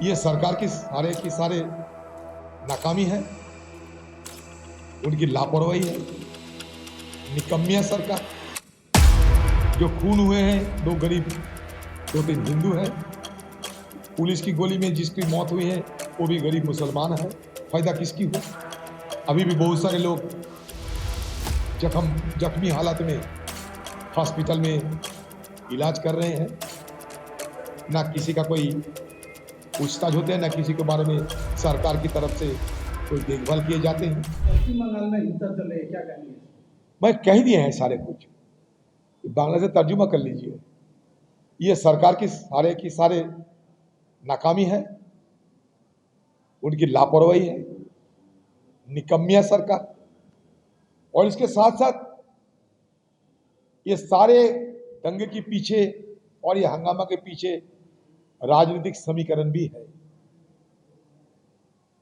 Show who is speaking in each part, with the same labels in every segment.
Speaker 1: ये सरकार की सारे नाकामी है, उनकी लापरवाही है, निकम्मी है सरकार। जो खून हुए हैं, 2 गरीब 2-3 हिंदू हैं। पुलिस की गोली में जिसकी मौत हुई है वो भी गरीब मुसलमान है। फायदा किसकी हुआ? अभी भी बहुत सारे लोग जख्मी हालत में हॉस्पिटल में इलाज कर रहे हैं। ना किसी का कोई पूछताछ होते हैं, ना किसी के बारे में सरकार की तरफ से कोई देखभाल किए जाते हैं।
Speaker 2: पश्चिम बंगाल में हिंसा चल रही है, क्या कहेंगे?
Speaker 1: मैं कह दिए हैं सारे कुछ, बांग्ला से तर्जुमा कर लीजिए। ये सरकार की सारे नाकामी है, उनकी लापरवाही है, निकम्मी है सरकार। और इसके साथ साथ ये सारे दंगे के पीछे और ये हंगामा के पीछे राजनीतिक समीकरण भी है।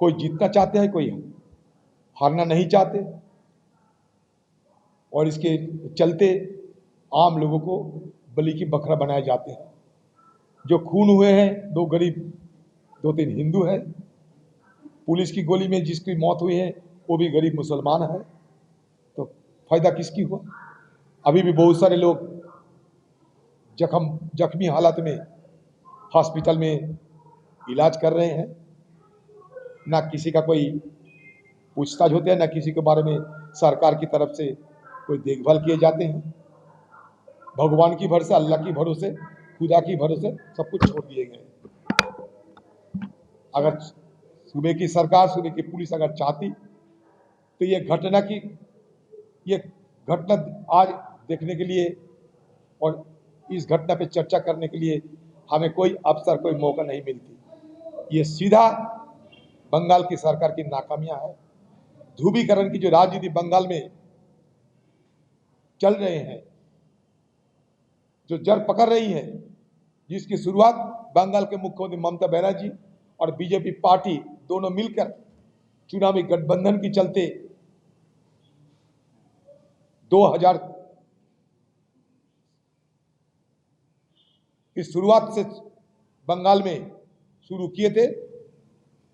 Speaker 1: कोई जीतना चाहते हैं, कोई हारना नहीं चाहते, और इसके चलते आम लोगों को बलि की बकरा बनाए जाते हैं। जो खून हुए हैं, 2 गरीब 2-3 हिंदू हैं। पुलिस की गोली में जिसकी मौत हुई है वो भी गरीब मुसलमान है। तो फायदा किसकी हुआ? अभी भी बहुत सारे लोग जख्मी हालत में हॉस्पिटल में इलाज कर रहे हैं। ना किसी का कोई पूछताछ होते हैं, ना किसी के बारे में सरकार की तरफ से कोई देखभाल किए जाते हैं। भगवान की भरोसे, अल्लाह की भरोसे, खुदा की भरोसे सब कुछ छोड़ दिए गए। अगर सूबे की सरकार, सूबे की पुलिस अगर चाहती तो ये घटना आज देखने के लिए और इस घटना पे चर्चा करने के लिए हमें कोई अवसर, कोई मौका नहीं मिलती। ये सीधा बंगाल की सरकार की नाकामियां है। ध्रुवीकरण की जो राजनीति बंगाल में चल रहे हैं, जो जड़ पकड़ रही है, जिसकी शुरुआत बंगाल के मुख्यमंत्री ममता बनर्जी और बीजेपी पार्टी दोनों मिलकर चुनावी गठबंधन के चलते 2000 की शुरुआत से बंगाल में शुरू किए थे।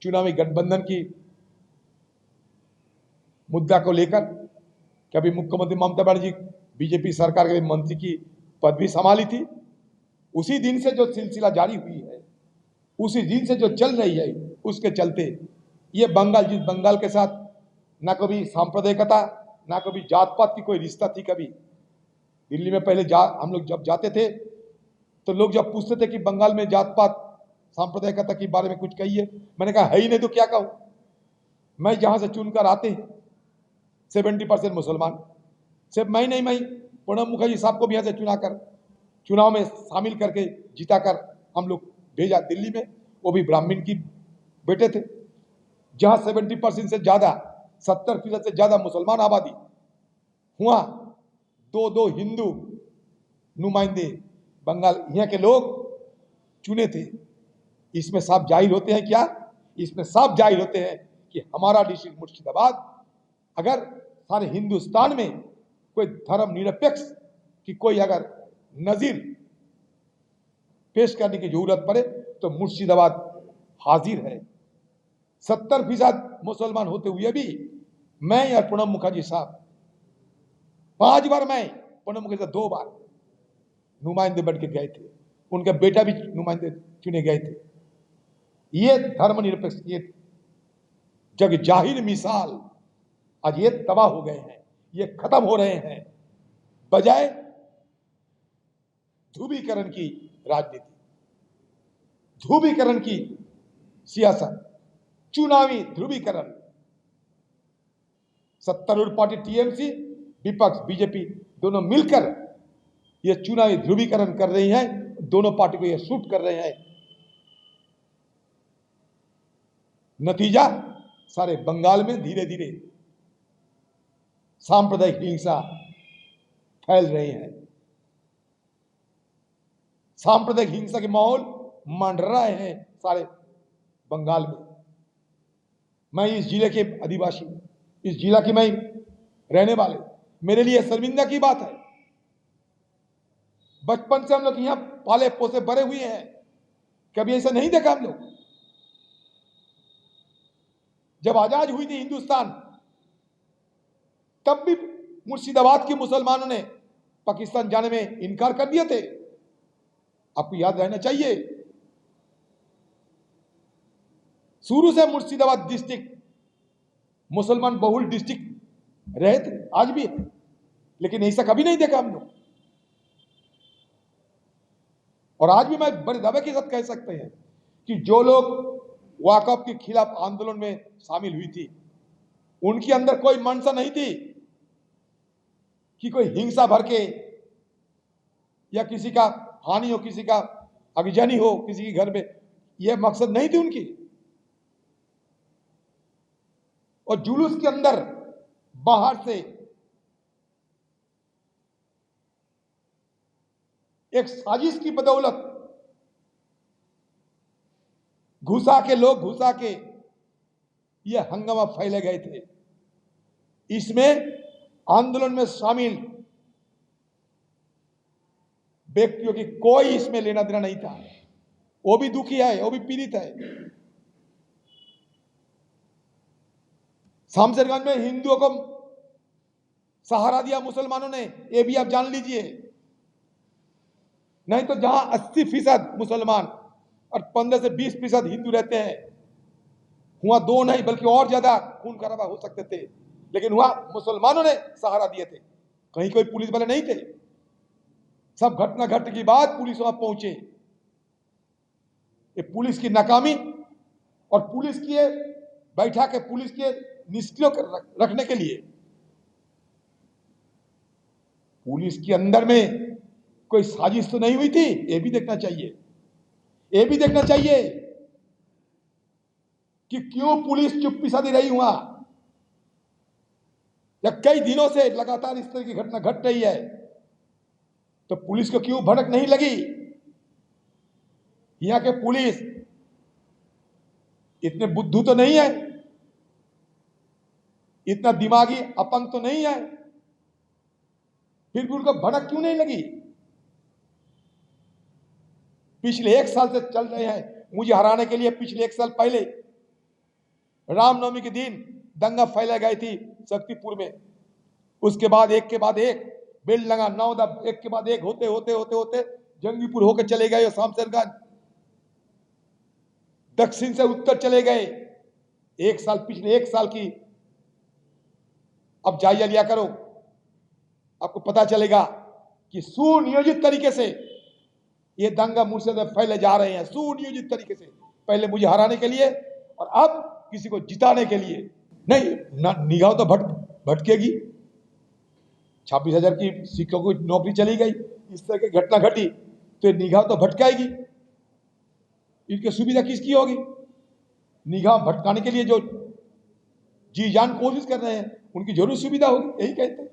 Speaker 1: चुनावी गठबंधन की मुद्दा को लेकर कभी मुख्यमंत्री ममता बनर्जी बीजेपी सरकार के मंत्री की पद भी संभाली थी। उसी दिन से जो सिलसिला जारी हुई है, उसी दिन से जो चल रही है, उसके चलते ये बंगाल, जिस बंगाल के साथ ना कभी सांप्रदायिकता, ना कभी जात पात की कोई रिश्ता थी। कभी दिल्ली में पहले हम लोग जब जाते थे तो लोग जब पूछते थे कि बंगाल में जात पात सांप्रदायिकता के बारे में कुछ कहिए, मैंने कहा है ही नहीं तो क्या कहूं। मैं जहां से चुनकर आते हैं 70% मुसलमान, सिर्फ मैं नहीं, मैं प्रणब मुखर्जी साहब को भी यहाँ से चुनाव में शामिल करके जिताकर हम लोग भेजा दिल्ली में। वो भी ब्राह्मण की बेटे थे। जहां 70% से ज्यादा, 70% से ज्यादा मुसलमान आबादी, हुआ 2 हिंदू नुमाइंदे बंगाल यहाँ के लोग चुने थे। इसमें साफ जाहिर होते हैं क्या? इसमें साफ जाहिर होते हैं कि हमारा डिस्ट्रिक्ट मुर्शिदाबाद, अगर सारे हिंदुस्तान में कोई धर्म निरपेक्ष की कोई अगर नजीर पेश करने की जरूरत पड़े तो मुर्शिदाबाद हाजिर है। 70% मुसलमान होते हुए भी मैं और प्रणब मुखर्जी साहब 5 बार, मैं प्रणब मुखर्जी साहब 2 बार नुमाइंदे बन के गए थे। उनका बेटा भी नुमाइंदे चुने गए थे। ये धर्मनिरपेक्ष, ये जग जाहिर मिसाल आज ये तबाह हो गए हैं, ये खत्म हो रहे हैं। बजाय ध्रुवीकरण की राजनीति, ध्रुवीकरण की सियासत, चुनावी ध्रुवीकरण, सत्तारूढ़ पार्टी टीएमसी, विपक्ष बीजेपी दोनों मिलकर ये चुनावी ध्रुवीकरण कर रही है। दोनों पार्टी को ये सूट कर रहे हैं। नतीजा सारे बंगाल में धीरे धीरे सांप्रदायिक हिंसा फैल रहे हैं। सांप्रदायिक हिंसा के माहौल मंडरा रहे हैं सारे बंगाल में। मैं इस जिले के आदिवासी, इस जिला की मैं रहने वाले, मेरे लिए शर्मिंदा की बात है। बचपन से हम लोग यहाँ पाले पोसे बड़े हुए हैं, कभी ऐसा नहीं देखा हम लोग जब आजाद हुई थी हिंदुस्तान, तब भी मुर्शिदाबाद के मुसलमानों ने पाकिस्तान जाने में इनकार कर दिए थे। आपको याद रहना चाहिए, शुरू से मुर्शिदाबाद डिस्ट्रिक्ट मुसलमान बहुल डिस्ट्रिक्ट रहे थे, आज भी है, लेकिन ऐसा कभी नहीं देखा हम लोग। और आज भी मैं बड़े दावे के साथ कह सकते हैं कि जो लोग वाकफ के खिलाफ आंदोलन में शामिल हुई थी, उनके अंदर कोई मनसा नहीं थी कि कोई हिंसा भर के या किसी का हानि हो, किसी का अगजनी हो किसी के घर में, यह मकसद नहीं थी उनकी। और जुलूस के अंदर बाहर से एक साजिश की बदौलत घुसा के यह हंगामा फैले गए थे। इसमें आंदोलन में शामिल व्यक्तियों की कोई इसमें लेना देना नहीं था। वो भी दुखी है, वो भी पीड़ित है। शामशेरगंज में हिंदुओं को सहारा दिया मुसलमानों ने, ये भी आप जान लीजिए। नहीं तो जहां 80% मुसलमान और 15 से 20% हिंदू रहते हैं, वहां दो नहीं बल्कि और ज्यादा खून खराबा हो सकते थे, लेकिन वहां मुसलमानों ने सहारा दिए थे। कहीं कोई पुलिस वाले नहीं थे। सब घटना घटने के बाद पुलिस वहां पहुंचे। ये पुलिस की नाकामी और पुलिस की बैठा के पुलिस के निष्क्रिय रखने के लिए पुलिस के अंदर में कोई साजिश तो नहीं हुई थी, ये भी देखना चाहिए। ये भी देखना चाहिए कि क्यों पुलिस चुप्पी साधी रही हुआ, या कई दिनों से लगातार इस तरह की घटना घट रही है, तो पुलिस को क्यों भड़क नहीं लगी। यहां के पुलिस इतने बुद्धू तो नहीं है, इतना दिमागी अपंग तो नहीं है, फिर भी उनको भड़क क्यों नहीं लगी। पिछले 1 साल से चल रहे हैं मुझे हराने के लिए। पिछले 1 साल पहले रामनवमी के दिन दंगा फैला गई थी शक्तिपुर में। उसके बाद एक के बाद एक बेलडंगा नौदा एक के बाद एक होते होते होते होते जंगीपुर होकर चले गए, शामशेरगंज दक्षिण से उत्तर चले गए। 1 साल, पिछले 1 साल की अब जायजा लिया करो, आपको पता चलेगा कि सुनियोजित तरीके से ये दंगा मुर्शिदाबाद फैले जा रहे हैं, सुनियोजित तरीके से। पहले मुझे हराने के लिए और अब किसी को जिताने के लिए। नहीं, निगाह तो भटकेगी। 26,000 की शिक्षकों की नौकरी चली गई, इस तरह की घटना घटी तो निगाह तो भटकाएगी। इनकी सुविधा किसकी होगी? निगाह भटकाने के लिए जो जी जान कोशिश कर रहे हैं, उनकी जरूर सुविधा होगी, यही कहते हैं।